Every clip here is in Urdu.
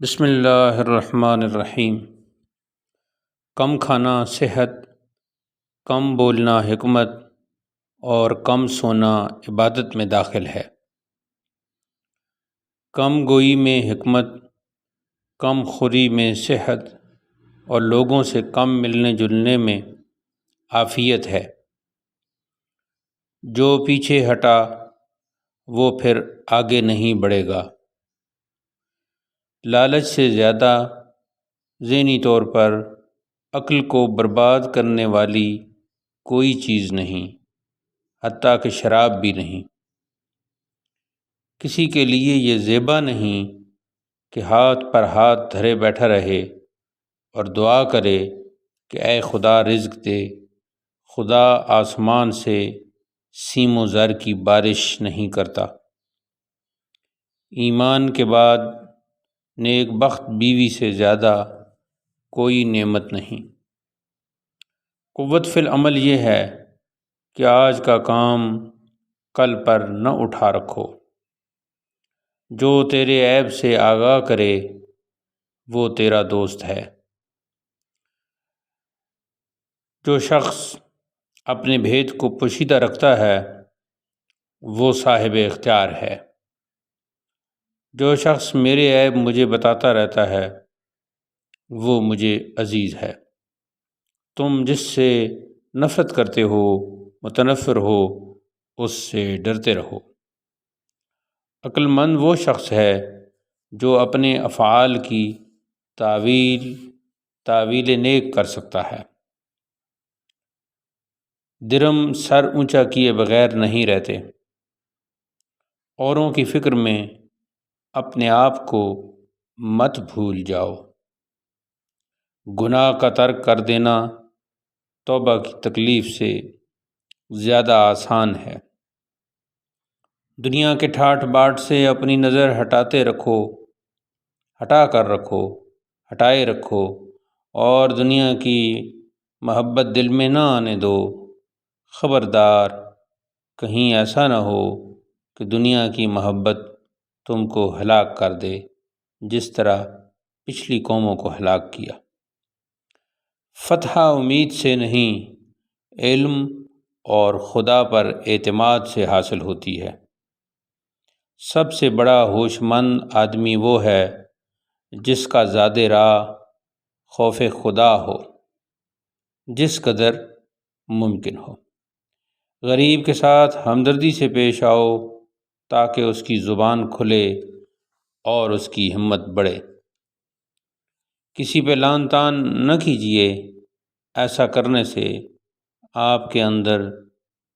بسم اللہ الرحمن الرحیم۔ کم کھانا صحت، کم بولنا حکمت اور کم سونا عبادت میں داخل ہے۔ کم گوئی میں حکمت، کم خوری میں صحت اور لوگوں سے کم ملنے جلنے میں عافیت ہے۔ جو پیچھے ہٹا وہ پھر آگے نہیں بڑھے گا۔ لالچ سے زیادہ ذہنی طور پر عقل کو برباد کرنے والی کوئی چیز نہیں، حتیٰ کہ شراب بھی نہیں۔ کسی کے لیے یہ زیبا نہیں کہ ہاتھ پر ہاتھ دھرے بیٹھا رہے اور دعا کرے کہ اے خدا رزق دے، خدا آسمان سے سیم و زر کی بارش نہیں کرتا۔ ایمان کے بعد نیک بخت بیوی سے زیادہ کوئی نعمت نہیں۔ قوت فی العمل یہ ہے کہ آج کا کام کل پر نہ اٹھا رکھو۔ جو تیرے عیب سے آگاہ کرے وہ تیرا دوست ہے۔ جو شخص اپنے بھید کو پوشیدہ رکھتا ہے وہ صاحب اختیار ہے۔ جو شخص میرے عیب مجھے بتاتا رہتا ہے وہ مجھے عزیز ہے۔ تم جس سے نفرت کرتے ہو، متنفر ہو، اس سے ڈرتے رہو۔ عقل مند وہ شخص ہے جو اپنے افعال کی تعویل نیک کر سکتا ہے۔ درم سر اونچا کیے بغیر نہیں رہتے۔ اوروں کی فکر میں اپنے آپ کو مت بھول جاؤ۔ گناہ کا ترک کر دینا توبہ کی تکلیف سے زیادہ آسان ہے۔ دنیا کے ٹھاٹھ باٹ سے اپنی نظر ہٹائے رکھو اور دنیا کی محبت دل میں نہ آنے دو۔ خبردار کہیں ایسا نہ ہو کہ دنیا کی محبت تم کو ہلاک کر دے جس طرح پچھلی قوموں کو ہلاک کیا۔ فتح امید سے نہیں، علم اور خدا پر اعتماد سے حاصل ہوتی ہے۔ سب سے بڑا ہوش مند آدمی وہ ہے جس کا زاد راہ خوف خدا ہو، جس قدر ممکن ہو۔ غریب کے ساتھ ہمدردی سے پیش آؤ تاکہ اس کی زبان کھلے اور اس کی ہمت بڑھے۔ کسی پہ لعن طعن نہ کیجیے، ایسا کرنے سے آپ کے اندر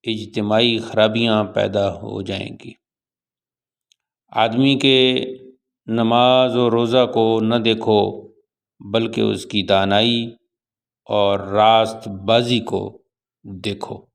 اجتماعی خرابیاں پیدا ہو جائیں گی۔ آدمی کے نماز و روزہ کو نہ دیکھو بلکہ اس کی دانائی اور راست بازی کو دیکھو۔